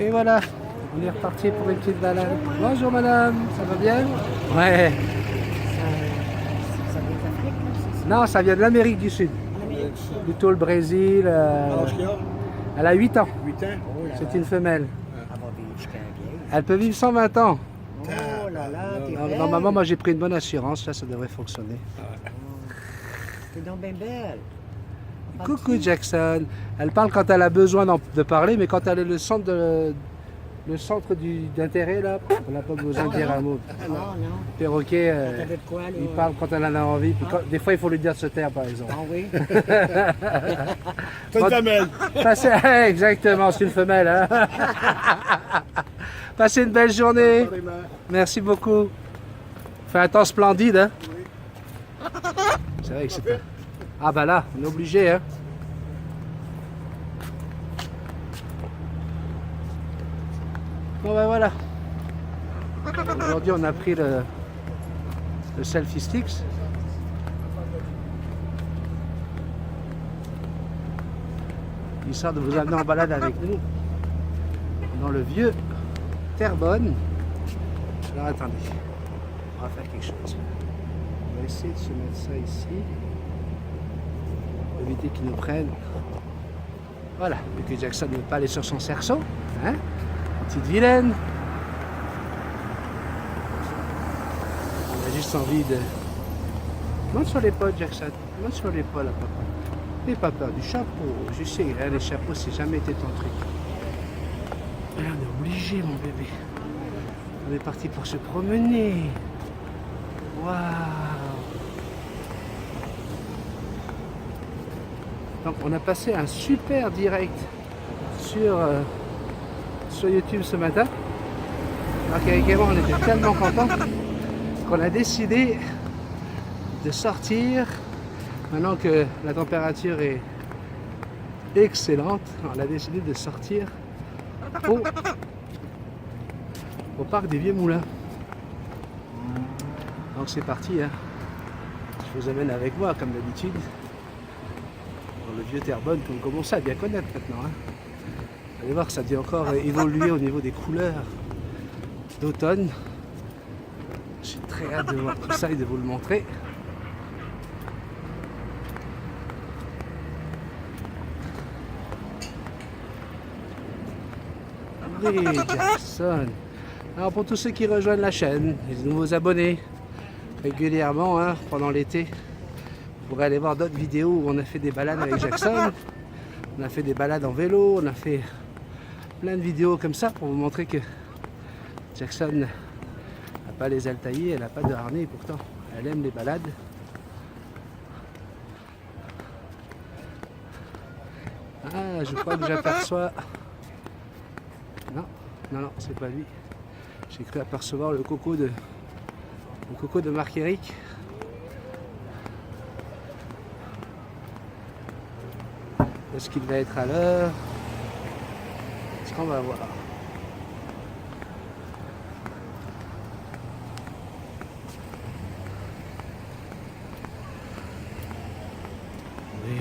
Et voilà, on est reparti pour une petite balade. Bonjour madame, ça va bien? Ouais. Ça vient d'Afrique, là, c'est ça? Non, ça vient de l'Amérique du Sud. Plutôt le Brésil. L'âge qu'il a? Elle a 8 ans. 8 ans? Oh là C'est là, une femelle. elle va vivre jusqu'à vieille. Elle peut vivre 120 ans. Oh là là, t'es belle. Normalement, moi j'ai pris une bonne assurance, là ça devrait fonctionner. T'es donc bien belle. Coucou Jackson. Elle parle quand elle a besoin de parler, mais quand elle est le centre d'intérêt, là, on n'a pas besoin de dire un mot. Non, non. Le perroquet, T'avais de quoi, là? il parle quand elle en a envie. Puis des fois, il faut lui dire de se taire, par exemple. Ah oui? C'est une femelle. Exactement, c'est une femelle. Hein? Passez une belle journée. Merci beaucoup. Fait un temps splendide. Hein? C'est vrai que c'est un... Ah bah là, on est obligé. Hein? Bon ben voilà. Aujourd'hui, on a pris le selfie sticks. Histoire de vous amener en balade avec nous dans le vieux Terrebonne. Alors attendez, on va faire quelque chose. On va essayer de se mettre ça ici. Pour éviter qu'ils nous prennent. Voilà, vu que Jackson ne veut pas aller sur son cerceau. Hein? Petite vilaine. On a juste envie de... Monte sur l'épaule, Jackson. Monte sur l'épaule, à papa. N'aie pas peur du chapeau. Je sais, hein, les chapeaux, c'est jamais été ton truc. Là, on est obligé, mon bébé. On est parti pour se promener. Waouh! Donc, on a passé un super direct sur YouTube ce matin. Alors qu'avec Emma, on était tellement contents qu'on a décidé de sortir. Maintenant que la température est excellente, on a décidé de sortir au parc des Vieux Moulins. Donc c'est parti, hein. Je vous amène avec moi comme d'habitude dans le vieux Terrebonne que vous commencez à bien connaître maintenant. Hein. Vous allez voir que ça a encore évoluer au niveau des couleurs d'automne. J'ai très hâte de voir tout ça et de vous le montrer. Oui, Jackson. Alors pour tous ceux qui rejoignent la chaîne, les nouveaux abonnés, régulièrement, hein, pendant l'été, vous pourrez aller voir d'autres vidéos où on a fait des balades avec Jackson. On a fait des balades en vélo, on a fait plein de vidéos comme ça pour vous montrer que Jackson n'a pas les ailes taillées, elle n'a pas de harnais, et pourtant elle aime les balades. Ah, je crois que j'aperçois... Non, non, non, c'est pas lui. J'ai cru apercevoir le coco de Marc-Éric. Est-ce qu'il va être à l'heure? Est-ce qu'on va voir? Oui.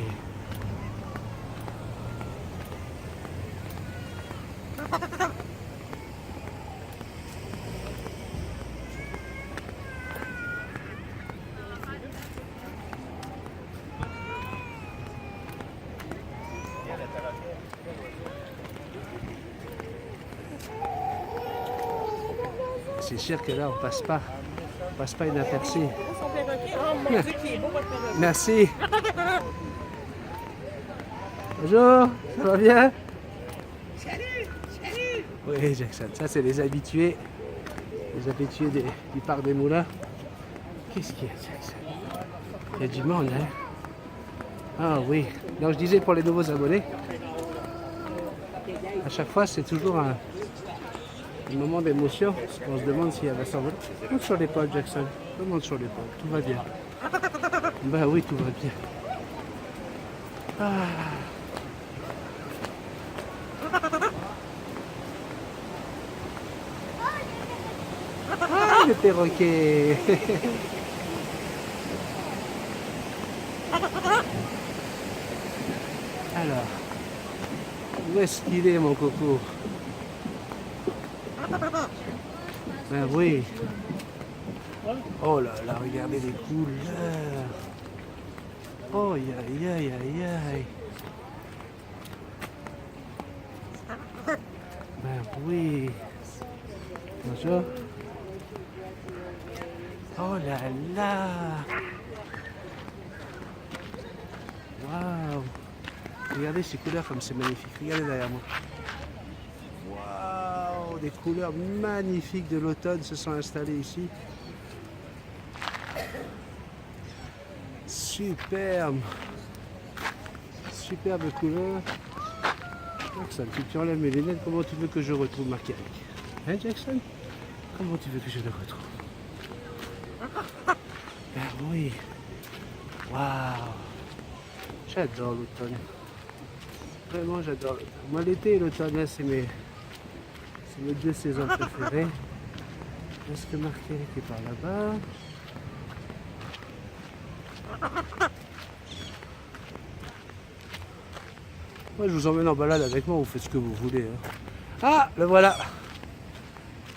C'est sûr que là on passe pas inaperçu. Merci. Bonjour, ça va bien? Salut, salut. Oui, Jackson, ça c'est les habitués du parc des Moulins. Qu'est-ce qu'il y a, Jackson? Il y a du monde, hein? Ah oui, donc je disais pour les nouveaux abonnés, à chaque fois c'est toujours un moment d'émotion. On se demande si elle va s'envoler. Monte sur l'épaule, Jackson. Monte sur l'épaule. Tout va bien. Ben oui, tout va bien. Ah. Ah, le perroquet. Alors, où est-ce qu'il est, mon coco? Ben oui. Oh là là, regardez les couleurs. Oh, aïe, aïe, aïe, aïe, aïe. Ben oui. Bonjour. Oh là là. Waouh. Regardez ces couleurs comme c'est magnifique. Regardez derrière moi. Waouh. Des couleurs magnifiques de l'automne se sont installées ici. Superbe. Superbe couleur. Jackson, si tu enlèves mes lunettes, comment tu veux que je retrouve Marc-Éric? Hein, Jackson? Comment tu veux que je le retrouve? Ben oui. Waouh. J'adore l'automne. Vraiment, j'adore l'automne. Moi, l'été et l'automne, c'est mes deux saisons préférées. Est-ce que Marc-Éric est par là-bas? Moi, je vous emmène en balade avec moi, vous faites ce que vous voulez. Hein. Ah, le voilà.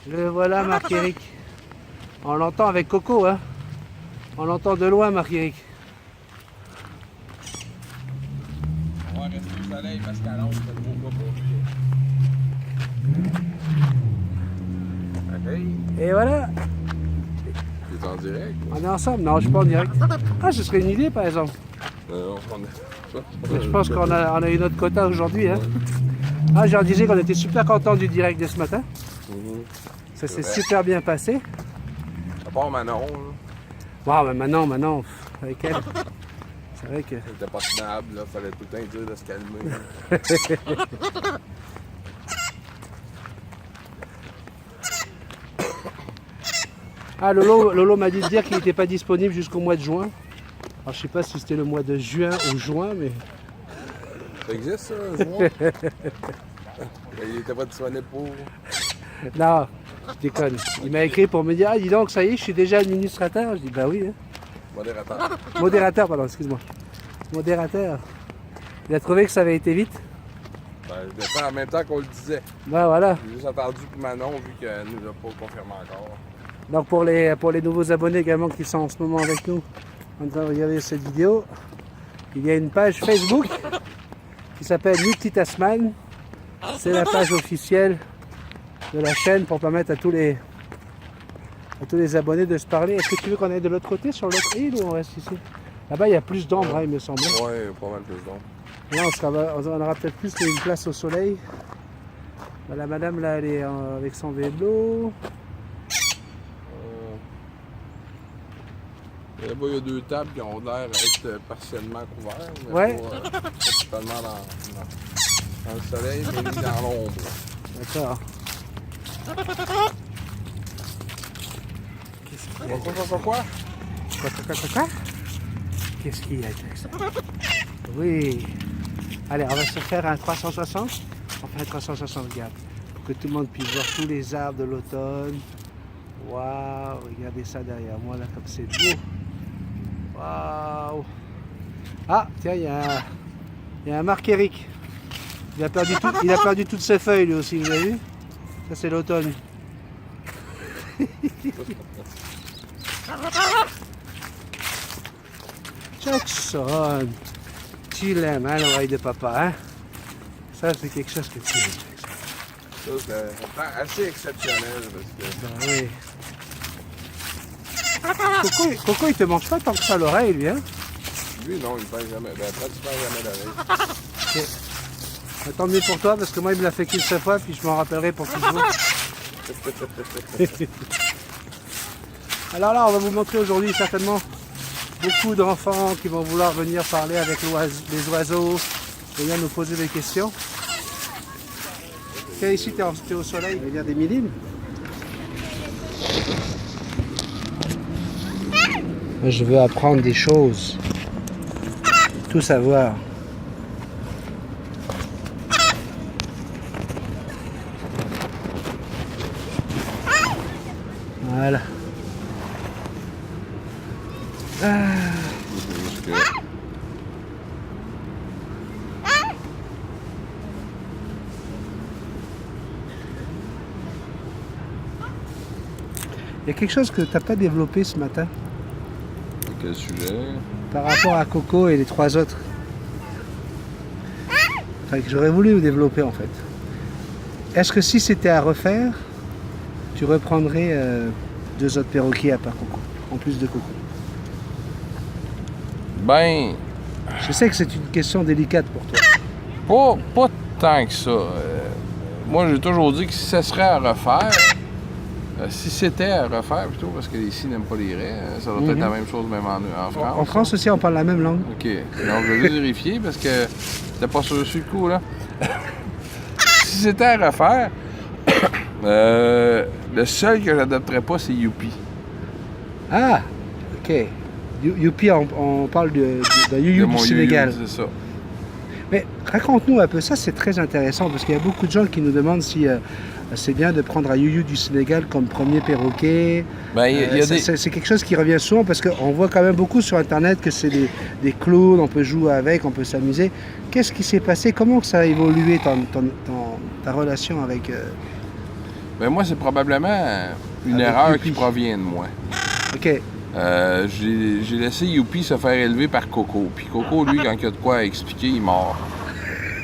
Le voilà, Marc-Éric. On l'entend avec Coco, hein. On l'entend de loin, Marc-Éric. On va rester au soleil parce qu'à l'ombre, c'est trop pas pour lui. Ok. Et voilà. Tu es en direct? On est ensemble? Non, je suis pas en direct. Ah, ce serait une idée, par exemple. Non, Je pense qu'on a eu notre quota aujourd'hui. Hein. Ah, je leur disais qu'on était super contents du direct de ce matin. Ça s'est super bien passé. À part Manon, là. Waouh, mais maintenant, avec elle, c'est vrai que... Elle était pas tenable, là. Fallait tout le temps dire de se calmer. Ah, Lolo m'a dit de dire qu'il n'était pas disponible jusqu'au mois de juin. Alors, je sais pas si c'était le mois de juin ou juin, mais... Ça existe, ça, un jour? Il était pas disponible pour... Non, je déconne. Il m'a écrit pour me dire, ah, dis donc, ça y est, je suis déjà administrateur. Je dis, bah oui. Hein. Modérateur. Modérateur, pardon, excuse-moi. Modérateur. Il a trouvé que ça avait été vite. Ben, je l'ai fait en même temps qu'on le disait. Ben voilà. J'ai juste attendu pour Manon, vu qu'elle nous a pas confirmé encore. Donc pour les nouveaux abonnés également qui sont en ce moment avec nous, en train de regarder cette vidéo, il y a une page Facebook qui s'appelle Multitasman. C'est la page officielle de la chaîne pour permettre à tous les abonnés de se parler. Est-ce que tu veux qu'on aille de l'autre côté, sur l'autre île, ou on reste ici? Là-bas, il y a plus d'ombre, hein, il me semble. Ouais, pas mal plus d'ombre. Là, on aura peut-être plus une place au soleil. Bah, la madame, là, elle est avec son vélo. Là-bas, il y a deux tables qui ont l'air d'être partiellement couvertes. Mais Ouais. pas totalement dans le soleil, mais dans l'ombre. D'accord. Quoi? Quoi? Qu'est-ce qu'il y a, Jackson? Oui. Allez, on va se faire un 360. On fait un 360, regarde. Pour que tout le monde puisse voir tous les arbres de l'automne. Waouh, regardez ça derrière moi, là, comme c'est beau. Waouh. Ah, tiens, il y a un Marc-Éric. Il a perdu toutes ses feuilles, lui aussi, vous avez vu? Ça, c'est l'automne. Jackson, tu l'aimes, hein, l'oreille de papa, hein? Ça, c'est quelque chose que tu aimes, Jackson. Ça, c'est assez exceptionnel parce que... Ben oui. Coco, il te mange pas tant que ça l'oreille, lui, hein? Lui, non, il ne perd jamais. Ben, pratiquement jamais l'oreille. Okay. Tant mieux pour toi, parce que moi, il me l'a fait qu'une seule fois, puis je m'en rappellerai pour toujours. Alors là, on va vous montrer aujourd'hui certainement beaucoup d'enfants qui vont vouloir venir parler avec les oiseaux, venir nous poser des questions. Tiens, ici, tu es au soleil, il y a des millimes. Moi, je veux apprendre des choses, tout savoir. Voilà. y a quelque chose que tu n'as pas développé ce matin Quel sujet? par rapport à Coco et les 3 autres. Enfin, que j'aurais voulu développer en fait. Est-ce que si c'était à refaire, tu reprendrais 2 autres perroquets à part Coco, en plus de Coco? Ben, Je sais que c'est une question délicate pour toi. pas tant que ça. Moi, j'ai toujours dit que si ça serait à refaire, si c'était à refaire plutôt, parce que ici n'aiment pas les raies, ça doit être la même chose même en France. En France aussi, on parle la même langue. OK. Donc, je vais juste vérifier parce que j'étais pas sûr sur le coup, là. Si c'était à refaire, le seul que j'adopterais pas, c'est Youpi. Ah, ok. Youpi, on parle d'un De you-you mon du Sénégal. you-you, c'est ça. Mais raconte-nous un peu, ça c'est très intéressant parce qu'il y a beaucoup de gens qui nous demandent si c'est bien de prendre un you-you du Sénégal comme premier perroquet. Ben, il y a des... C'est quelque chose qui revient souvent parce qu'on voit quand même beaucoup sur Internet que c'est des clowns, on peut jouer avec, on peut s'amuser. Qu'est-ce qui s'est passé? Comment ça a évolué ta relation avec... Ben, moi, c'est probablement une Avec erreur Youpi. qui provient de moi. Ok, J'ai laissé Youpi se faire élever par Coco. Puis Coco, lui, quand il a de quoi expliquer, il mord.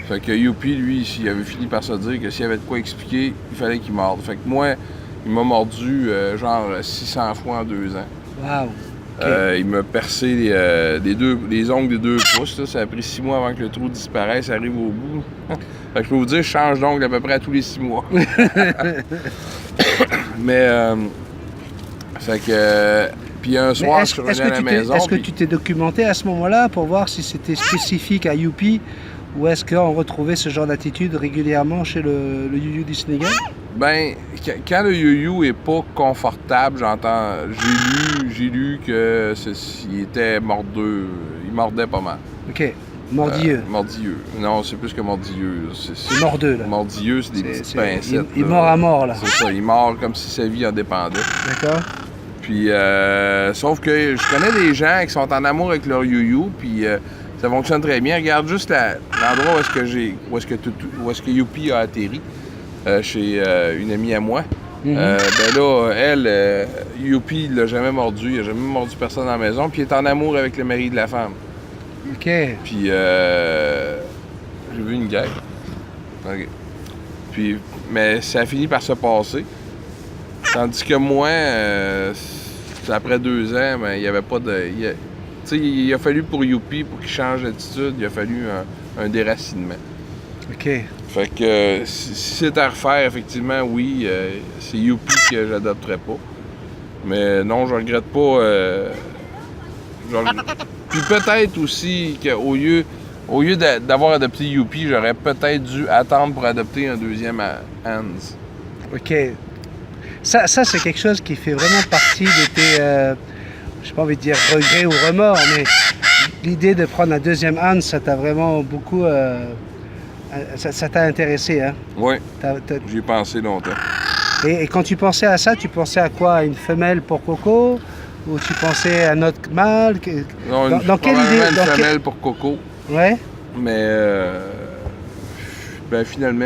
Fait que Youpi, lui, il avait fini par se dire que s'il y avait de quoi expliquer, il fallait qu'il morde. Fait que moi, il m'a mordu genre 600 fois en 2 ans. wow. Il m'a percé les ongles des 2 pouces. Là. Ça a pris 6 mois avant que le trou disparaisse, ça arrive au bout. Fait que je peux vous dire, je change d'ongle à peu près à tous les 6 mois. Mais, fait que... Puis un soir, je suis revenu à la maison. Est-ce que puis- tu t'es documenté à ce moment-là pour voir si c'était spécifique à Youpi ou est-ce qu'on retrouvait ce genre d'attitude régulièrement chez le you-you du Sénégal? Ben, quand le yo-yo est pas confortable, j'ai lu que il était mordeux, il mordait pas mal. Ok, mordilleux. Mordilleux. Non, c'est plus que mordilleux. C'est mordeux, là. Mordilleux, c'est des petites pincettes. Il là. mord à mort, là. C'est ça, il mord comme si sa vie en dépendait. D'accord? Puis, sauf que je connais des gens qui sont en amour avec leur yo-yo, puis ça fonctionne très bien. Regarde juste l'endroit où est-ce que Youpi a atterri, chez une amie à moi. Mhm. Ben là, elle, Youpi, il l'a jamais mordu, il a jamais mordu personne dans la maison, puis il est en amour avec le mari de la femme. Ok. Puis, j'ai vu une guerre. OK. Puis, mais ça a fini par se passer. Tandis que moi, après 2 ans, ben, il n'y avait pas de... Tu sais, il a fallu pour Youpi, pour qu'il change d'attitude, il a fallu un déracinement. Ok. Fait que si c'est à refaire, effectivement, oui, c'est Youpi que j'adopterais pas. Mais non, je regrette pas. Puis peut-être aussi qu'au lieu d'avoir adopté Youpi, j'aurais peut-être dû attendre pour adopter un deuxième Hans. Ok. Ça c'est quelque chose qui fait vraiment partie de tes, j'ai pas envie de dire regrets ou remords, mais l'idée de prendre un deuxième âne, ça t'a vraiment beaucoup, ça t'a intéressé, hein? Oui, T'as- j'y ai pensé longtemps. Et quand tu pensais à ça, tu pensais à quoi? À une femelle pour Coco? Ou tu pensais à un autre mâle? Non, Dans quelle idée? probablement une femelle pour Coco. Ouais? Mais ben, finalement,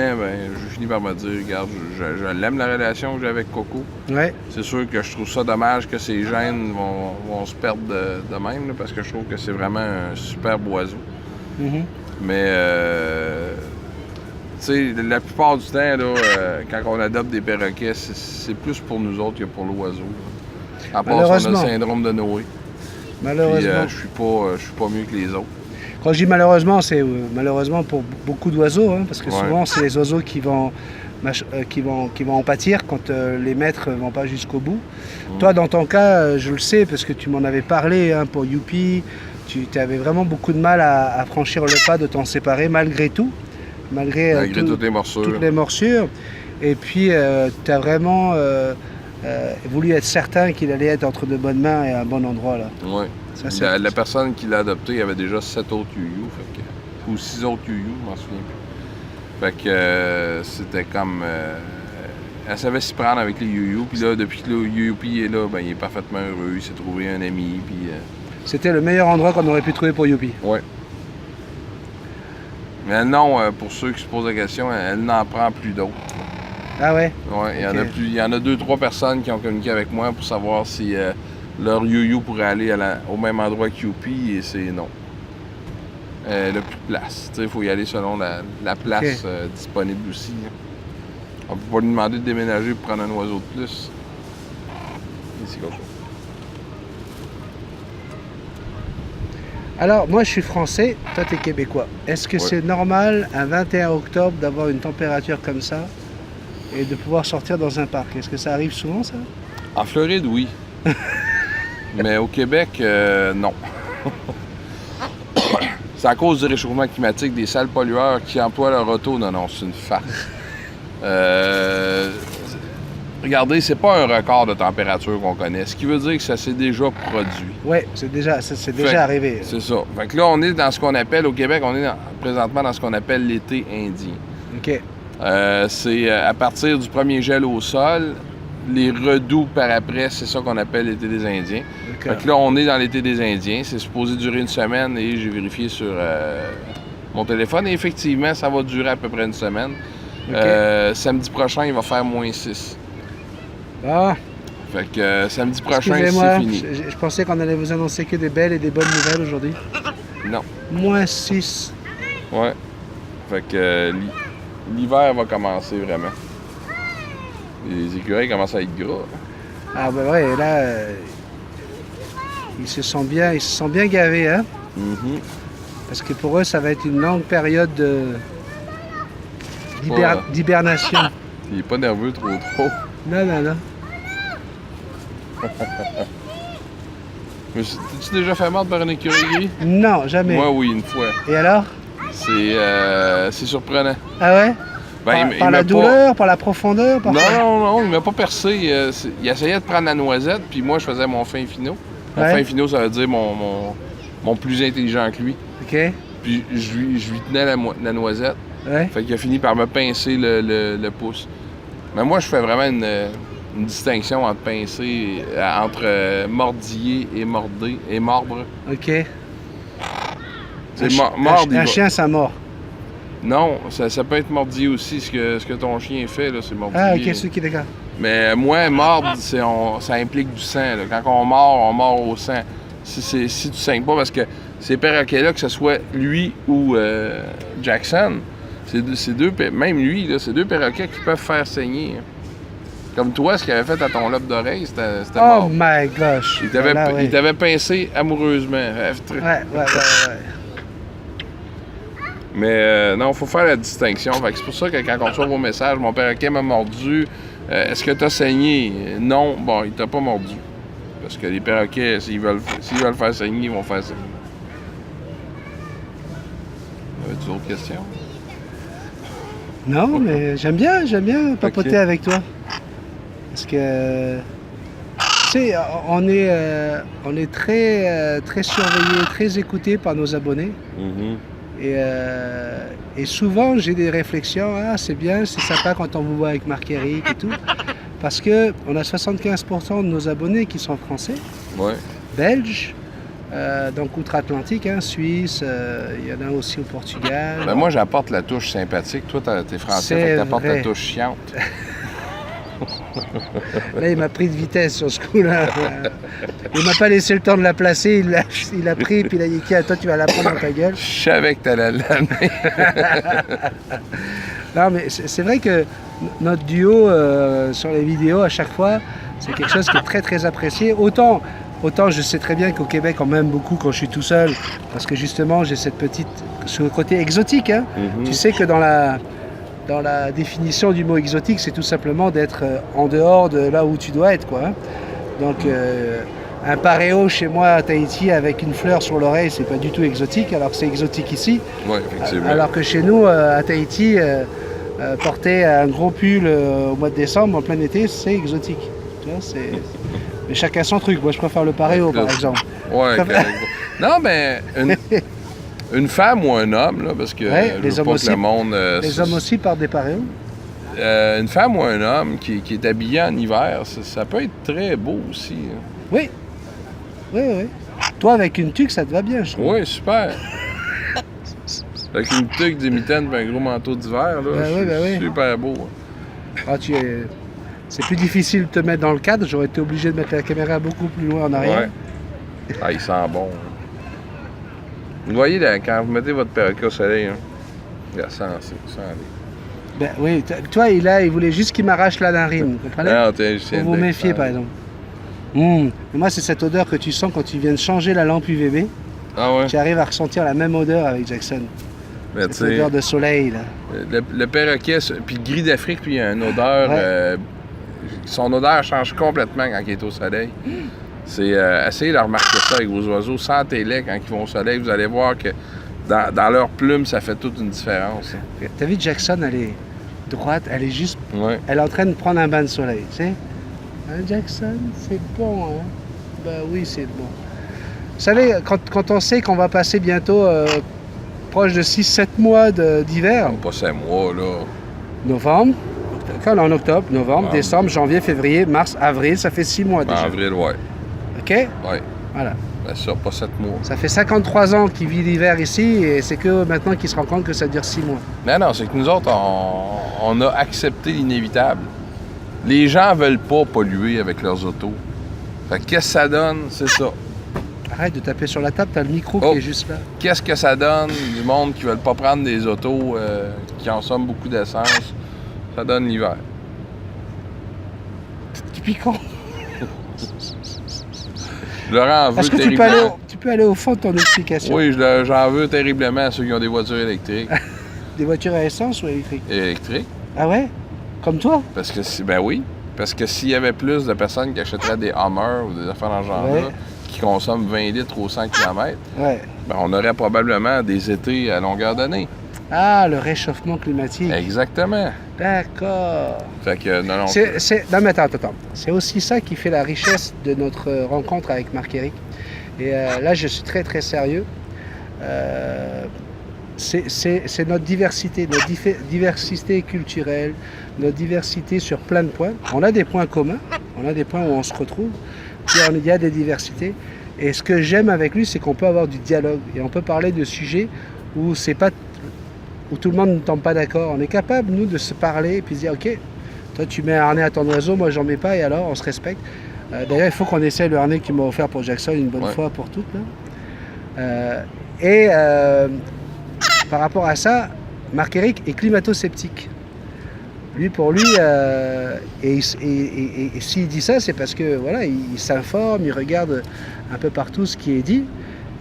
je finis par me dire, regarde, je l'aime la relation que j'ai avec Coco. Ouais. C'est sûr que je trouve ça dommage que ces gènes vont se perdre de même, là, parce que je trouve que c'est vraiment un superbe oiseau. Mhm. Mais, tu sais, la plupart du temps, là, quand on adopte des perroquets, c'est plus pour nous autres que pour l'oiseau. À part si on a le Malheureusement. syndrome de Noé. Puis, Malheureusement. je suis pas mieux que les autres. Quand je dis malheureusement, c'est malheureusement pour beaucoup d'oiseaux, hein, parce que Ouais. souvent c'est les oiseaux qui vont en pâtir quand les maîtres ne vont pas jusqu'au bout. Toi, dans ton cas, je le sais, parce que tu m'en avais parlé hein, pour Youpi, tu avais vraiment beaucoup de mal à franchir le pas de t'en séparer malgré tout, malgré Toutes les morsures. toutes les morsures. Et puis, tu as vraiment voulu être certain qu'il allait être entre de bonnes mains et à un bon endroit. Là. Oui. Ça, c'est- La personne qui l'a adopté, il y avait déjà 7 autres you-you, ou 6 autres you-you, je m'en souviens plus. Fait que c'était comme... elle savait s'y prendre avec les you-you, puis là, depuis que le Youpi est là, ben, il est parfaitement heureux, il s'est trouvé un ami, puis... C'était le meilleur endroit qu'on aurait pu trouver pour Youpi. ouais. Mais non, pour ceux qui se posent la question, elle n'en prend plus d'autres. Ah ouais? Ouais, Ok. il y en a 2-3 personnes qui ont communiqué avec moi pour savoir si leur yo-yo pourrait aller au même endroit que Youpi, et c'est non. Elle n'a plus de place. Il faut y aller selon la place disponible aussi. Là. On peut pas lui demander de déménager pour prendre un oiseau de plus. Ici, Coco. Alors, moi, je suis français, toi, tu es québécois. Est-ce que Ouais. c'est normal, un 21 octobre, d'avoir une température comme ça et de pouvoir sortir dans un parc? Est-ce que ça arrive souvent, ça? En Floride, oui. Mais au Québec, non. C'est à cause du réchauffement climatique, des sales pollueurs qui emploient leur auto. Non, non, c'est une farce. Regardez, c'est pas un record de température qu'on connaît, ce qui veut dire que ça s'est déjà produit. Oui, c'est déjà arrivé. C'est ça. Fait que là, on est dans ce qu'on appelle, au Québec, présentement dans ce qu'on appelle l'été indien. OK. C'est à partir du premier gel au sol, les redoux par après, c'est ça qu'on appelle l'été des Indiens. Fait que là, on est dans l'été des Indiens. C'est supposé durer une semaine et j'ai vérifié sur mon téléphone. Et effectivement, ça va durer à peu près une semaine. OK. Samedi prochain, il va faire -6. Ah, Fait que samedi prochain, excusez-moi, c'est fini. je pensais qu'on allait vous annoncer que des belles et des bonnes nouvelles aujourd'hui. Non. -6. Ouais. Fait que l'hiver va commencer vraiment. Les écureuils commencent à être gras. Ah ben ouais, là, ils se sont bien gavés, hein? Mhm. Parce que pour eux, ça va être une longue période Ouais. d'hibernation. Il est pas nerveux trop. Non, non, non. Mais t'es-tu déjà fait mordre par un écureuil? Non, jamais. Moi, oui, une fois. Et alors? C'est surprenant. Ah ouais? Ben, Par il la m'a douleur, par la profondeur? Par Non, quoi? non, il m'a pas percé. Il essayait de prendre la noisette, puis moi, je faisais mon fin finot. Mon Ouais. fin finot, ça veut dire mon plus intelligent que lui. OK. Puis je lui tenais la noisette. Ouais. Fait qu'il a fini par me pincer le pouce. Mais moi, je fais vraiment une distinction entre pincer, entre mordiller et mordre. OK. C'est mordre, il Un va- chien, ça mord. Non, ça peut être mordiller aussi. Ce que ton chien fait, là, c'est mordiller. Ah, OK, c'est qui, d'accord. Mais moi, mordre, ça implique du sang. Là. Quand on mord au sang. Si tu saignes pas, parce que ces perroquets-là, que ce soit lui ou Jackson, même lui, là, c'est deux perroquets qui peuvent faire saigner. Hein. Comme toi, ce qu'il avait fait à ton lobe d'oreille, c'était Oh mort. my gosh. Là, ouais. Il t'avait pincé amoureusement. Ouais. Mais non, il faut faire la distinction. Fait que c'est pour ça que quand on reçoit vos messages, mon perroquet m'a mordu. Est-ce que tu as saigné? Non, bon, il t'a pas mordu. Parce que les perroquets, s'ils veulent faire saigner, ils vont faire saigner. Avais-tu d'autres questions? Non, mais j'aime bien papoter Ok. avec toi. Parce que, tu sais, on est très surveillé, très écouté par nos abonnés. Et souvent, j'ai des réflexions. Ah, c'est bien, c'est sympa quand on vous voit avec Marc-Éric et tout. Parce qu'on a 75% de nos abonnés qui sont français, Ouais. belges, donc outre-Atlantique, hein, Suisse, il y en a aussi au Portugal. Ben moi, j'apporte la touche sympathique. Toi, t'es français, C'est fait que t'apportes vrai. la touche chiante. Là, il m'a pris de vitesse sur ce coup-là. Il m'a pas laissé le temps de la placer, il a pris, puis il a dit, tiens, toi, tu vas la prendre dans ta gueule. Je savais que t'allais l'amener. Non, mais c'est vrai que notre duo sur les vidéos, à chaque fois, c'est quelque chose qui est très, très apprécié. Autant je sais très bien qu'au Québec, on m'aime beaucoup quand je suis tout seul, parce que justement, j'ai ce côté exotique. Hein. Tu sais que dans la définition du mot exotique, c'est tout simplement d'être en dehors de là où tu dois être, quoi. Hein. Donc, un paréo chez moi à Tahiti avec une fleur sur l'oreille, c'est pas du tout exotique, alors que c'est exotique ici. Oui, effectivement. Alors que chez nous, à Tahiti, porter un gros pull au mois de décembre, en plein été, c'est exotique. Tu vois, mais chacun son truc. Moi, je préfère le paréo, par exemple. Ouais, correct. Non, mais une femme ou un homme, là, parce que Ouais, je les veux hommes pas aussi. que le monde... Les hommes aussi portent des paréos. Une femme ou un homme qui est habillé en hiver, ça peut être très beau aussi. Hein. Oui. Toi, avec une tuque, ça te va bien, je trouve. Oui, super. Avec une tuque, des mitaines et un gros manteau d'hiver, là, Ben oui, ben oui. super beau. Ah, c'est plus difficile de te mettre dans le cadre. J'aurais été obligé de mettre la caméra beaucoup plus loin en arrière. Ouais. Ah, il sent bon. Hein. Vous voyez, là, quand vous mettez votre perroquet au soleil, hein, il sent. Ben oui, toi, il voulait juste qu'il m'arrache la narine, vous comprenez? Non, faut vous méfier, par exemple. Mais moi, c'est cette odeur que tu sens quand tu viens de changer la lampe UVB. Ah ouais? Tu arrives à ressentir la même odeur avec Jackson. Cette odeur de soleil, là. Le perroquet, puis le gris d'Afrique, lui, il a une odeur... son odeur change complètement quand il est au soleil. Essayez de remarquer ça avec vos oiseaux. Sentez-les quand ils vont au soleil. Vous allez voir que dans leurs plumes, ça fait toute une différence. Hein. T'as vu, Jackson, elle est droite, elle est juste... Ouais. Elle est en train de prendre un bain de soleil, tu sais. Hein, Jackson, c'est bon, hein? Ben oui, c'est bon. Vous savez, quand on sait qu'on va passer bientôt proche de 6-7 mois d'hiver... Non, pas 5 mois, là. Novembre, quand on est en octobre, novembre, décembre, janvier, février, mars, avril, ça fait 6 mois déjà. En avril, ouais. OK? Ouais. Voilà. Ben ça, pas 7 mois. Ça fait 53 ans qu'il vit l'hiver ici et c'est que maintenant qu'il se rend compte que ça dure 6 mois. Non, c'est que nous autres, on a accepté l'inévitable. Les gens veulent pas polluer avec leurs autos. Fait que qu'est-ce que ça donne? C'est ça. Arrête de taper sur la table, t'as le micro qui est juste là. Qu'est-ce que ça donne du monde qui veulent pas prendre des autos qui consomment beaucoup d'essence? Ça donne l'hiver. C'est piquant. Je leur en veux Est-ce que terriblement. tu peux aller au fond de ton explication? Oui, j'en veux terriblement à ceux qui ont des voitures électriques. Des voitures à essence ou électriques? Électriques? Ah ouais? Comme toi? Parce que ben oui. Parce que s'il y avait plus de personnes qui achèteraient des Hummer ou des affaires dans ce genre-là, qui consomment 20 litres au 100 km, ben on aurait probablement des étés à longueur d'année. Ah, le réchauffement climatique. Exactement. D'accord. Fait que, non. Non, mais attends. C'est aussi ça qui fait la richesse de notre rencontre avec Marc-Éric. Et là, je suis très, très sérieux. C'est notre diversité, diversité culturelle, notre diversité sur plein de points. On a des points communs, on a des points où on se retrouve, puis il y a des diversités. Et ce que j'aime avec lui, c'est qu'on peut avoir du dialogue et on peut parler de sujets où tout le monde ne tombe pas d'accord. On est capable, nous, de se parler et puis de dire, OK, toi, tu mets un harnais à ton oiseau, moi, j'en mets pas, et alors, on se respecte. D'ailleurs, il faut qu'on essaie le harnais qu'il m'a offert pour Jackson une bonne fois pour toutes. Là. Par rapport à ça, Marc-Éric est climato-sceptique. Pour lui, et s'il dit ça, c'est parce que voilà, il s'informe, il regarde un peu partout ce qui est dit.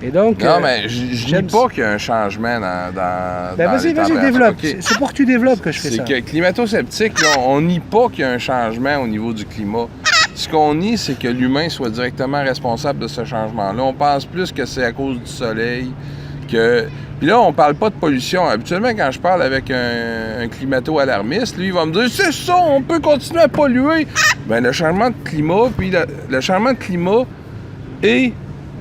Et donc, non, mais je dis pas qu'il y a un changement dans vas-y, développe. Okay. C'est pour que tu développes que je fais ça. C'est que climato-sceptique, là, on nie pas qu'il y a un changement au niveau du climat. Ce qu'on nie, c'est que l'humain soit directement responsable de ce changement-là. On pense plus que c'est à cause du soleil, que... Puis là, on parle pas de pollution. Habituellement, quand je parle avec un climato-alarmiste, lui, il va me dire « C'est ça, on peut continuer à polluer! » Bien, le changement de climat, puis le changement de climat et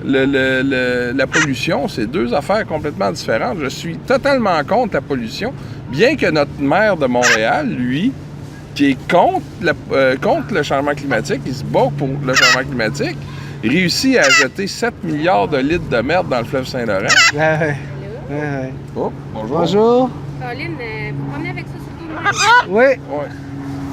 la pollution, c'est deux affaires complètement différentes. Je suis totalement contre la pollution, bien que notre maire de Montréal, lui, qui est contre le changement climatique, il se bat pour le changement climatique, réussit à jeter 7 milliards de litres de merde dans le fleuve Saint-Laurent. Ouais. Oh, bonjour. Bonjour. Colin, vous promenez avec ça sur le dos? Oui. Ouais.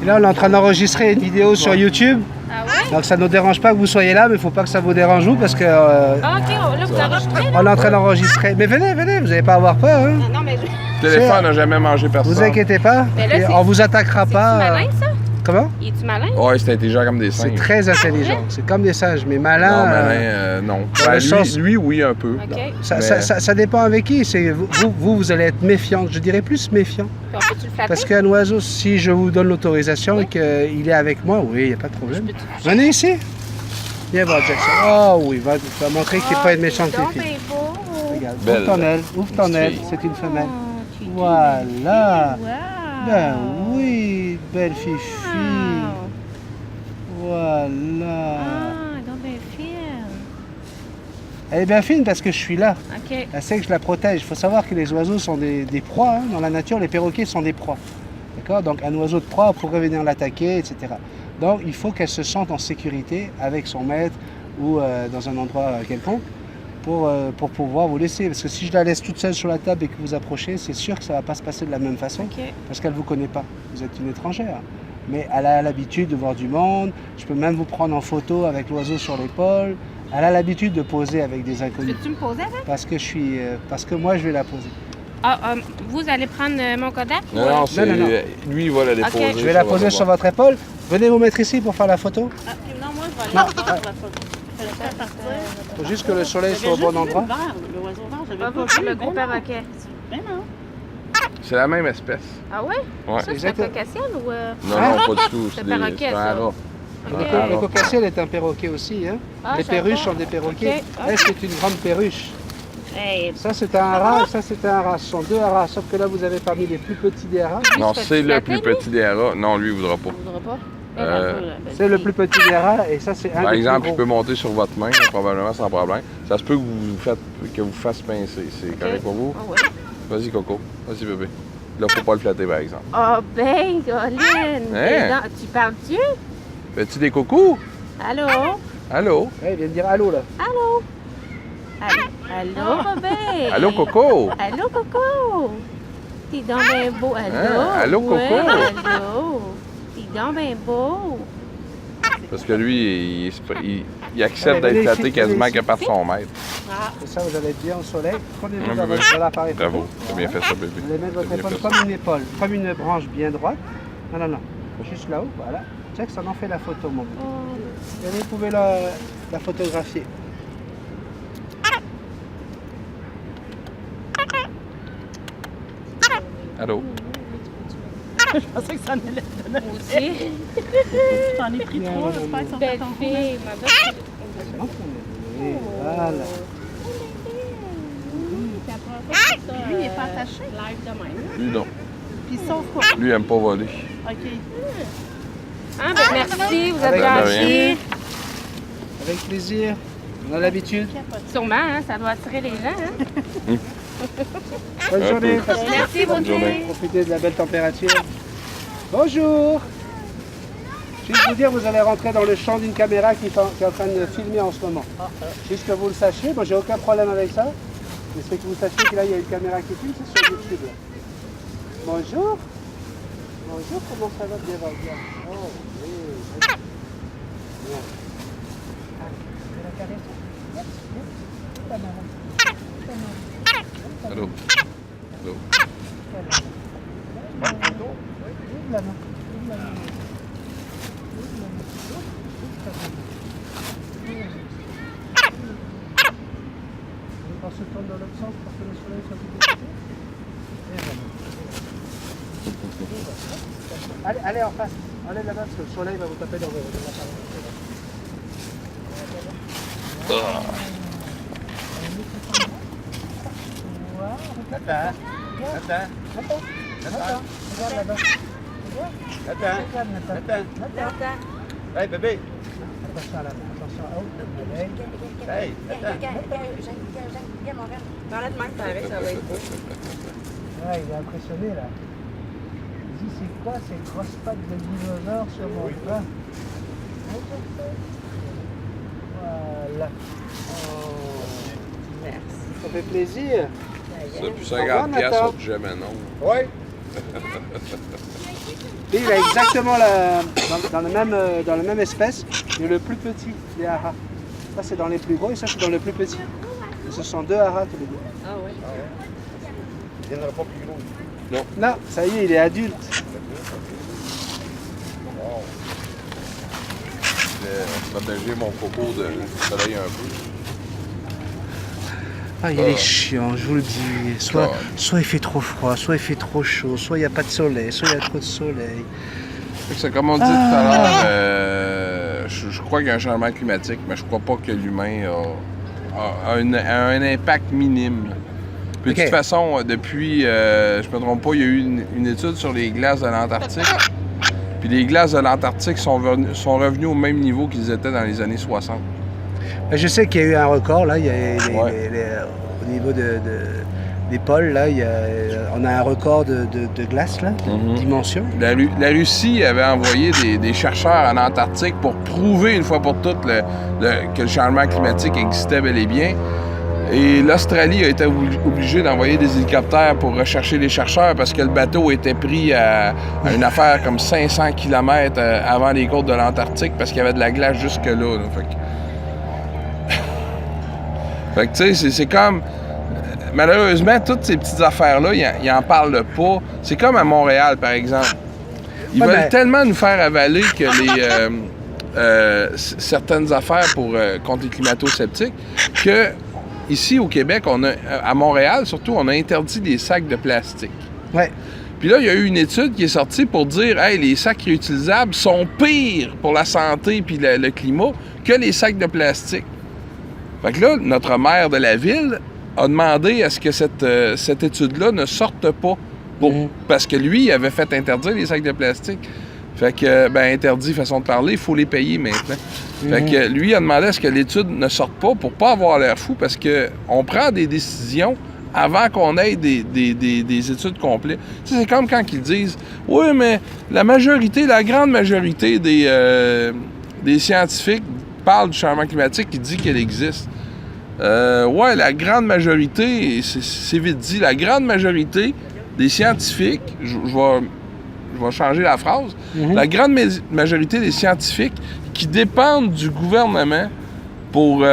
Et là, on est en train d'enregistrer une vidéo sur YouTube. Ah ouais? Donc ça ne nous dérange pas que vous soyez là, mais il ne faut pas que ça vous dérange vous parce que... Ah ok, là vous enregistrez là? On est en train d'enregistrer. Mais venez, vous n'allez pas avoir peur. Hein? Non, mais Le téléphone n'a jamais mangé personne. Vous inquiétez pas. Mais là, on vous attaquera pas. C'est malin ça? Comment? Il est-tu malin? Ouais, c'est intelligent comme des C'est singes. très intelligent. C'est comme des singes, mais malin. Non, malin, non. dans le sens- Lui, oui, un peu. Ok. Puis Ça dépend avec qui. Vous allez être méfiant. Je dirais plus méfiant. on peut-tu le flapper? Parce qu'un oiseau, si je vous donne l'autorisation et qu'il est avec moi, oui, il n'y a pas de problème. Je peux te- Venez ici. Viens voir Jackson. Oh oui, va montrer qu'il n'est pas une méchante donc, fille. ben beau. Regarde, Belle. ouvre ton aile, Fille. c'est une femelle. Oh, tu es Voilà. Wow. Ben oui, belle fifi. Wow. Voilà. Ah, donc ben fine. Elle est bien fine parce que je suis là. Ok. Elle sait que je la protège. Il faut savoir que les oiseaux sont des proies. Hein. Dans la nature, les perroquets sont des proies. D'accord? Donc un oiseau de proie pourrait venir l'attaquer, etc. Donc il faut qu'elle se sente en sécurité avec son maître ou dans un endroit quelconque pour pouvoir vous laisser. Parce que si je la laisse toute seule sur la table et que vous approchez, c'est sûr que ça ne va pas se passer de la même façon Ok. parce qu'elle ne vous connaît pas. Vous êtes une étrangère. Mais elle a l'habitude de voir du monde. Je peux même vous prendre en photo avec l'oiseau sur l'épaule. Elle a l'habitude de poser avec des inconnus. Peux-tu me poser avec? Parce que moi, je vais la poser. Vous allez prendre mon Kodak? Non, c'est... non. Lui, il va la déposer. Ok. Je vais la poser sur votre épaule. Venez vous mettre ici pour faire la photo. Non, moi, je vais aller pour la photo. Je vais le faire partir. Il faut juste que le soleil soit au bon endroit. Le oiseau vert, j'avais Ah, pas vous, vu. le gros Ben non. perroquet. Ben non. C'est la même espèce. Ah ouais? Ouais. Ça, c'est un Exactement. cocassiel ou... Non, Hein? non, pas du tout. C'est C'est perroquet, c'est un ça. rat. Ok. Le cocassiel est un perroquet aussi. Hein. Ah, Les je savais perruches pas. sont des perroquets. Ok. Elle, c'est une grande perruche. Hey, Ça, c'est un haras. Ça, c'est un haras. Ce sont deux haras. Sauf que là, vous avez parmi les plus petits des haras. Non, se fait c'est le flatter, plus lui? petit des rats. Non, lui, il voudra pas. on voudra pas. C'est le plus petit des haras. Et ça, c'est un Par des exemple, plus il gros. peut monter sur votre main, probablement sans problème. Ça se peut que vous fasse pincer. C'est correct pour vous? Ah ouais. Vas-y, Coco. Vas-y, bébé. Là, faut pas le flatter, par exemple. Oh ben, Colin! Hein? Tu parles-tu? Fais-tu des coucous? Allô? Allô? Ouais, il vient de dire allô, là. Allô? Allô, Robin? Allô, Coco? Allô, Coco? T'es donc bien beau. Allô? Hein? Allô, Coco? Ouais, allô? T'es donc bien beau. Parce que lui, il accepte Allez, d'être venez flatté ici, quasiment venez que par son maître. Et ça, vous allez être bien au soleil. Prenez-vous Ouais, dans bébé. votre l'appareil photo. Bravo. T'as bien fait ça, bébé. Vous allez mettre votre T'as bien épaule fait ça. comme une épaule, comme une branche bien droite. Non, non. Juste là-haut, voilà. Check, ça en fait la photo, mon bébé. Oh. Et vous pouvez la photographier. Allô? Je pensais que ça en allait te donner. Moi aussi. J'en ai pris trois, j'espère qu'ils sont Belle pas fille. Ma belle. Et voilà. Lui, il est pas attaché. Live de même. Lui, non. Puis ils sont quoi? Lui, il aime pas voler. OK. Ah, ben merci, vous êtes Avec gentils. Avec plaisir. On a l'habitude. Sûrement, hein, ça doit attirer les gens. Hein? Bonne Un journée. peu. Merci, bonne journée. journée. Profitez de la belle température. Bonjour. Juste vous dire, vous allez rentrer dans le champ d'une caméra qui est en train de filmer en ce moment. Juste que vous le sachiez, moi j'ai aucun problème avec ça. Mais c'est que vous sachiez que là il y a une caméra qui filme, c'est sur YouTube. Là. Bonjour. Bonjour, comment ça va bien, bien. Oh, oui. Bien. Allô? Allô? On se tourne dans l'autre sens pour que le soleil soit plus développé. Et voilà. Allez en face. Allez là-bas parce que le soleil va vous taper dans vos Attends. Regarde là-bas. Attends. Hey, bébé! Attention à la main. Attention à haut. Hey, attends! Parle de même, pareil, ça va être beau. Ouais, il est impressionné là. Il dit c'est quoi ces grosses pattes de dinosaure sur mon bras? Voilà. Oh. Merci. Ça fait plaisir. Ça, puis Au 50 revoir, piastres Nathan. sur jamais non. Oui! Et il a exactement dans le même espèce, mais le plus petit des haras. Ça c'est dans les plus gros et ça c'est dans le plus petit. Et ce sont deux haras tous les deux. Ah ouais. Il viendra pas plus gros. Non, ça y est, il est adulte. Je vais protéger mon coco de soleil un peu. Ah, il est chiant, je vous le dis. Soit il fait trop froid, soit il fait trop chaud, soit il n'y a pas de soleil, soit il y a trop de soleil. Fait que c'est comme on dit tout à l'heure, je crois qu'il y a un changement climatique, mais je crois pas que l'humain a un impact minime. Puis de Ok. toute façon, depuis, je me trompe pas, il y a eu une étude sur les glaces de l'Antarctique. Puis les glaces de l'Antarctique sont revenues au même niveau qu'ils étaient dans les années 60. Je sais qu'il y a eu un record, là, il y a Ouais. au niveau des pôles, là, on a un record de glace, là, de dimension. La Russie avait envoyé des chercheurs en Antarctique pour prouver une fois pour toutes que le changement climatique existait bel et bien. Et l'Australie a été obligée d'envoyer des hélicoptères pour rechercher les chercheurs parce que le bateau était pris à une affaire comme 500 km avant les côtes de l'Antarctique parce qu'il y avait de la glace jusque-là. Là. Fait que tu sais, c'est comme... Malheureusement, toutes ces petites affaires-là, ils n'en parlent pas. C'est comme à Montréal, par exemple. Ils veulent tellement nous faire avaler que certaines affaires contre les climato-sceptiques que... Ici, au Québec, à Montréal, surtout, on a interdit les sacs de plastique. Ouais. Puis là, il y a eu une étude qui est sortie pour dire « Hey, les sacs réutilisables sont pires pour la santé puis le climat que les sacs de plastique. » Fait que là, notre maire de la ville a demandé à ce que cette étude-là ne sorte pas. Parce que lui, il avait fait interdire les sacs de plastique. Fait que, interdit, façon de parler, il faut les payer maintenant. Fait que lui a demandé à ce que l'étude ne sorte pas pour pas avoir l'air fou parce qu'on prend des décisions avant qu'on ait des études complètes. Tu sais, c'est comme quand ils disent « Oui, mais la grande majorité des scientifiques parlent du changement climatique qui dit qu'elle existe. » Ouais, la grande majorité, c'est vite dit, la grande majorité des scientifiques, je vais changer la phrase, la grande majorité des scientifiques qui dépendent du gouvernement pour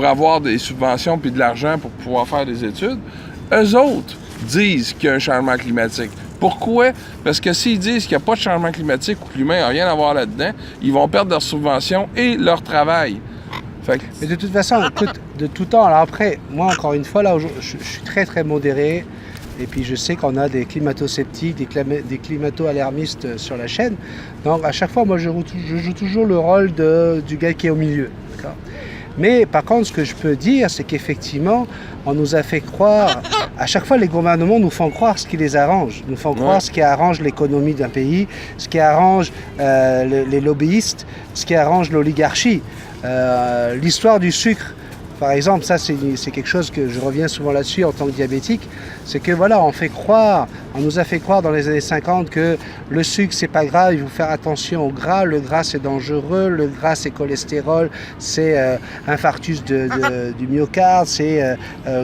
avoir des subventions puis de l'argent pour pouvoir faire des études, eux autres disent qu'il y a un changement climatique. Pourquoi? Parce que s'ils disent qu'il n'y a pas de changement climatique ou que l'humain n'a rien à voir là-dedans, ils vont perdre leurs subventions et leur travail. Mais de toute façon, écoute, de tout temps, alors après, moi encore une fois, là, je suis très très modéré. Et puis je sais qu'on a des climato-sceptiques, des climato-alarmistes sur la chaîne. Donc à chaque fois, moi je joue toujours le rôle du gars qui est au milieu. Mais par contre, ce que je peux dire, c'est qu'effectivement, on nous a fait croire, à chaque fois les gouvernements nous font croire ce qui les arrange, nous font croire ce qui arrange l'économie d'un pays, ce qui arrange les lobbyistes, ce qui arrange l'oligarchie. L'histoire du sucre, par exemple, ça c'est quelque chose que je reviens souvent là-dessus en tant que diabétique, c'est que voilà, on nous a fait croire dans les années 50 que le sucre c'est pas grave, il faut faire attention au gras, le gras c'est dangereux, le gras c'est cholestérol, c'est infarctus du myocarde, c'est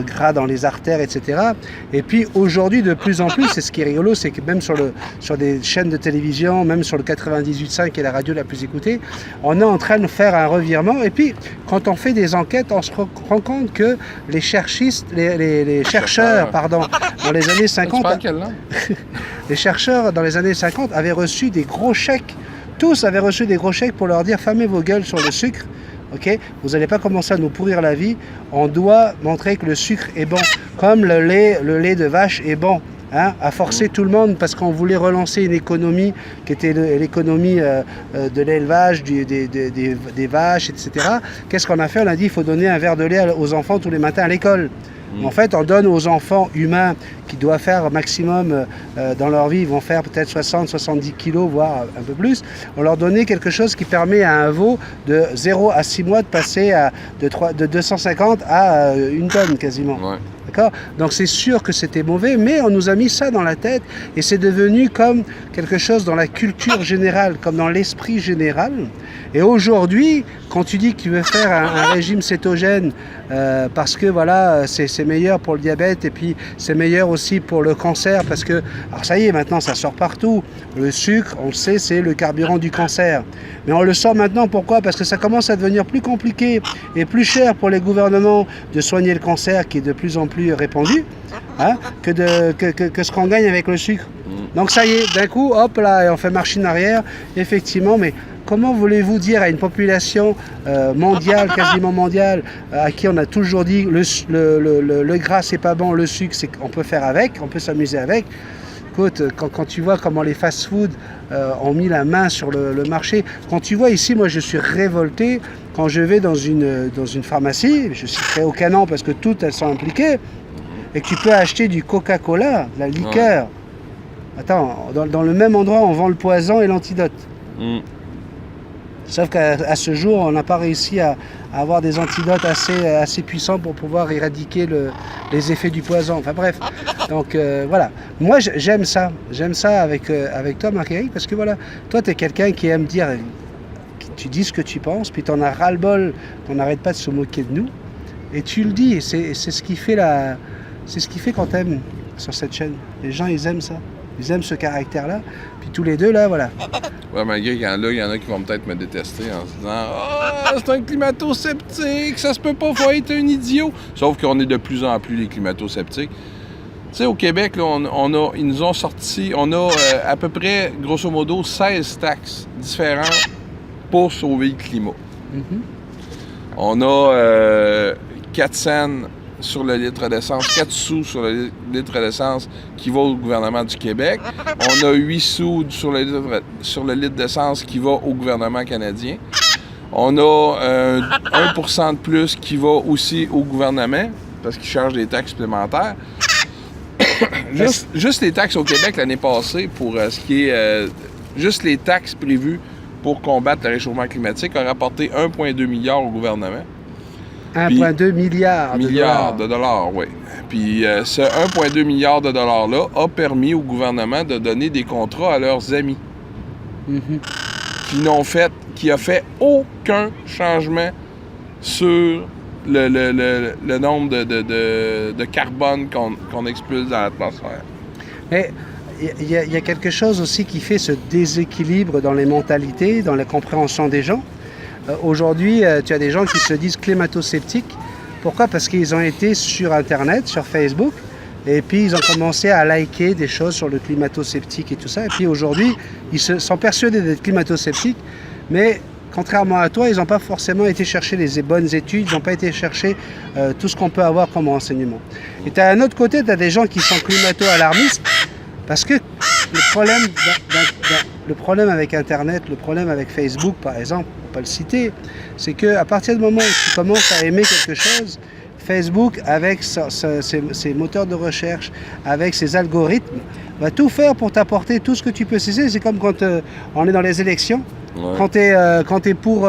gras dans les artères, etc. Et puis aujourd'hui de plus en plus, c'est ce qui est rigolo, c'est que même sur des chaînes de télévision, même sur le 98.5 qui est la radio la plus écoutée, on est en train de faire un revirement. Et puis quand on fait des enquêtes, on se rend compte que les chercheurs, dans les années 50, les chercheurs dans les années 50 avaient reçu des gros chèques. Tous avaient reçu des gros chèques pour leur dire fermez vos gueules sur le sucre. Okay, vous n'allez pas commencer à nous pourrir la vie. On doit montrer que le sucre est bon, comme le lait de vache est bon. À forcer tout le monde parce qu'on voulait relancer une économie qui était l'économie de l'élevage, des vaches, etc. Qu'est-ce qu'on a fait? On a dit qu'il faut donner un verre de lait aux enfants tous les matins à l'école. En fait, on donne aux enfants humains qui doivent faire maximum dans leur vie, ils vont faire peut-être 60-70 kilos, voire un peu plus. On leur donnait quelque chose qui permet à un veau de 0 à 6 mois de passer de 250 à 1 tonne quasiment. Ouais. D'accord ? Donc c'est sûr que c'était mauvais, mais on nous a mis ça dans la tête et c'est devenu comme quelque chose dans la culture générale, comme dans l'esprit général. Et aujourd'hui, quand tu dis que tu veux faire un régime cétogène parce que voilà, c'est meilleur pour le diabète et puis c'est meilleur aussi pour le cancer parce que, alors ça y est, maintenant ça sort partout. Le sucre, on le sait, c'est le carburant du cancer. Mais on le sort maintenant, pourquoi ? Parce que ça commence à devenir plus compliqué et plus cher pour les gouvernements de soigner le cancer qui est de plus en plus répandu que ce qu'on gagne avec le sucre. Donc ça y est, d'un coup, hop là, on fait machine arrière, effectivement, mais comment voulez-vous dire à une population mondiale, quasiment mondiale, à qui on a toujours dit le gras c'est pas bon, le sucre c'est on peut faire avec, on peut s'amuser avec. Écoute, quand tu vois comment les fast-foods ont mis la main sur le marché, quand tu vois ici, moi je suis révolté quand je vais dans une pharmacie, je citerai aucun nom parce que toutes elles sont impliquées, et que tu peux acheter du Coca-Cola, de la liqueur. Attends, dans le même endroit on vend le poison et l'antidote. Sauf qu'à ce jour, on n'a pas réussi à avoir des antidotes assez puissants pour pouvoir éradiquer les effets du poison. Enfin bref, donc voilà. Moi, j'aime ça avec toi, Marc-Éric, parce que voilà, toi, tu es quelqu'un qui aime dire, tu dis ce que tu penses, puis tu en as ras-le-bol, qu'on n'arrête pas de se moquer de nous. Et tu le dis, c'est ce qui fait c'est ce qui fait qu'on t'aime sur cette chaîne. Les gens, ils aiment ça. Ils aiment ce caractère-là. Puis tous les deux, là, voilà. Ouais, malgré qu'il y en a qui vont peut-être me détester en se disant « Ah, c'est un climato-sceptique, ça se peut pas, faut être un idiot! » Sauf qu'on est de plus en plus les climato-sceptiques. Tu sais, au Québec, là, ils nous ont sorti, on a à peu près, grosso modo, 16 taxes différentes pour sauver le climat. On a 4 cents sur le litre d'essence, 4 sous sur le litre d'essence qui va au gouvernement du Québec. On a 8 sous sur le litre d'essence qui va au gouvernement canadien. On a 1% de plus qui va aussi au gouvernement parce qu'ils chargent des taxes supplémentaires. Juste les taxes au Québec l'année passée pour ce qui est... juste les taxes prévues pour combattre le réchauffement climatique ont rapporté 1,2 milliard au gouvernement. 1,2 milliard de dollars, oui. Puis ce 1,2 milliard de dollars-là a permis au gouvernement de donner des contrats à leurs amis. Qui a fait aucun changement sur le nombre de carbone qu'on expulse dans l'atmosphère. Mais il y a quelque chose aussi qui fait ce déséquilibre dans les mentalités, dans la compréhension des gens. Aujourd'hui, tu as des gens qui se disent climato-sceptiques. Pourquoi? Parce qu'ils ont été sur Internet, sur Facebook, et puis ils ont commencé à liker des choses sur le climato-sceptique et tout ça. Et puis aujourd'hui, ils sont persuadés d'être climato-sceptiques, mais contrairement à toi, ils n'ont pas forcément été chercher les bonnes études, ils n'ont pas été chercher tout ce qu'on peut avoir comme renseignement. Et tu as un autre côté, tu as des gens qui sont climato-alarmistes, parce que le problème avec Internet, le problème avec Facebook, par exemple, on peut pas le citer, c'est qu'à partir du moment où tu commences à aimer quelque chose, Facebook, avec ses moteurs de recherche, avec ses algorithmes, va tout faire pour t'apporter tout ce que tu peux cesser. C'est comme quand on est dans les élections. Ouais. Quand tu es pour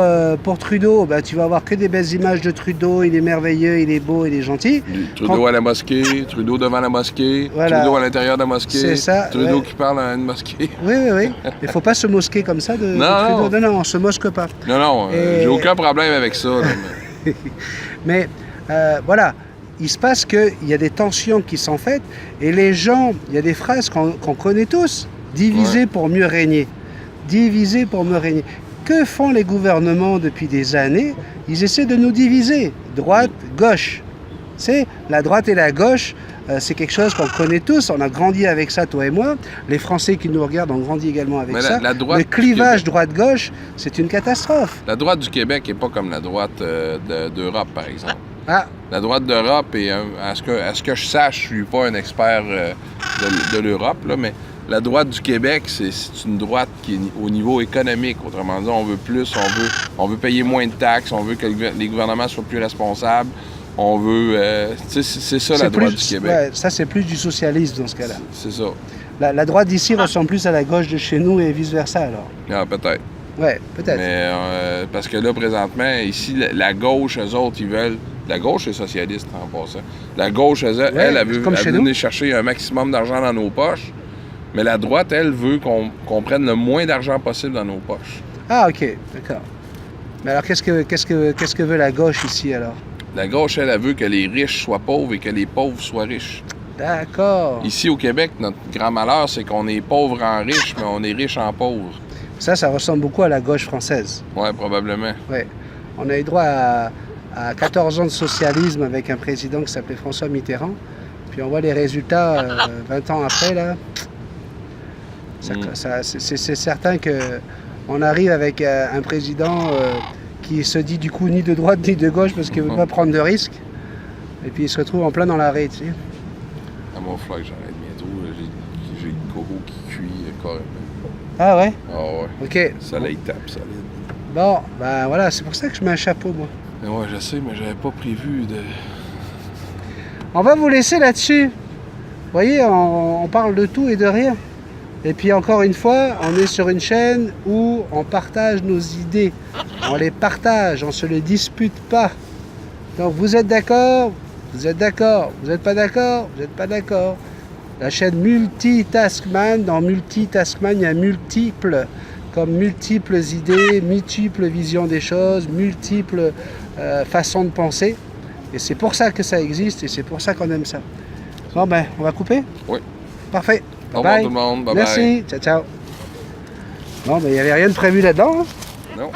Trudeau, bah, tu vas avoir que des belles images de Trudeau, il est merveilleux, il est beau, il est gentil. Trudeau à la mosquée, Trudeau devant la mosquée, voilà. Trudeau à l'intérieur de la mosquée, c'est ça, Trudeau qui parle à une mosquée. Oui. Il ne faut pas se mosquer comme ça de Trudeau. Non, on ne se mosque pas. Non, j'ai aucun problème avec ça. Mais voilà, il se passe qu'il y a des tensions qui sont faites et les gens, il y a des phrases qu'on connaît tous, diviser pour mieux régner. Diviser pour me régner. Que font les gouvernements depuis des années? Ils essaient de nous diviser, droite, gauche. C'est la droite et la gauche, c'est quelque chose qu'on connaît tous, on a grandi avec ça, toi et moi. Les Français qui nous regardent ont grandi également avec ça. Le clivage droite-gauche, c'est une catastrophe. La droite du Québec n'est pas comme la droite d'Europe, par exemple. La droite d'Europe, et à ce que je sache, je ne suis pas un expert de l'Europe, là, mais la droite du Québec, c'est une droite qui est au niveau économique. Autrement dit, on veut plus, on veut payer moins de taxes, on veut que les gouvernements soient plus responsables. On veut... c'est ça la droite du Québec. Ouais, ça, c'est plus du socialisme dans ce cas-là. C'est ça. La droite d'ici ressemble plus à la gauche de chez nous et vice-versa, alors. Ah, peut-être. Ouais, peut-être. Mais parce que là, présentement, ici, la gauche, eux autres, ils veulent... La gauche est socialiste, en passant. La gauche, elle veut venir chercher un maximum d'argent dans nos poches. Mais la droite, elle, veut qu'on prenne le moins d'argent possible dans nos poches. Ah, OK, d'accord. Mais alors, qu'est-ce que veut la gauche ici, alors? La gauche, elle veut que les riches soient pauvres et que les pauvres soient riches. D'accord. Ici, au Québec, notre grand malheur, c'est qu'on est pauvre en riche, mais on est riche en pauvre. Ça ressemble beaucoup à la gauche française. Oui, probablement. Oui. On a eu droit à 14 ans de socialisme avec un président qui s'appelait François Mitterrand. Puis on voit les résultats 20 ans après, là. C'est certain qu'on arrive avec un président qui se dit du coup ni de droite ni de gauche parce qu'il ne veut pas prendre de risques. Et puis il se retrouve en plein dans l'arrêt, tu sais. À mon frère, j'arrête bientôt. J'ai le coco qui cuit carrément. Ah ouais? Ah ouais. OK. Ça là, il tape, solide. Bon, ben voilà, c'est pour ça que je mets un chapeau, moi. Ouais, je sais, mais j'avais pas prévu de... On va vous laisser là-dessus. Vous voyez, on parle de tout et de rien. Et puis encore une fois, on est sur une chaîne où on partage nos idées. On les partage, on ne se les dispute pas. Donc vous êtes d'accord, vous êtes d'accord. Vous n'êtes pas d'accord, vous n'êtes pas d'accord. La chaîne Multitaskman, dans Multitaskman, il y a multiples, comme multiples idées, multiples visions des choses, multiples façons de penser. Et c'est pour ça que ça existe et c'est pour ça qu'on aime ça. Bon ben, on va couper? Oui. Parfait. Au revoir tout le monde. Bye bye. Merci. Ciao, ciao. Bon, ben il n'y avait rien de prévu là-dedans. Hein? Non.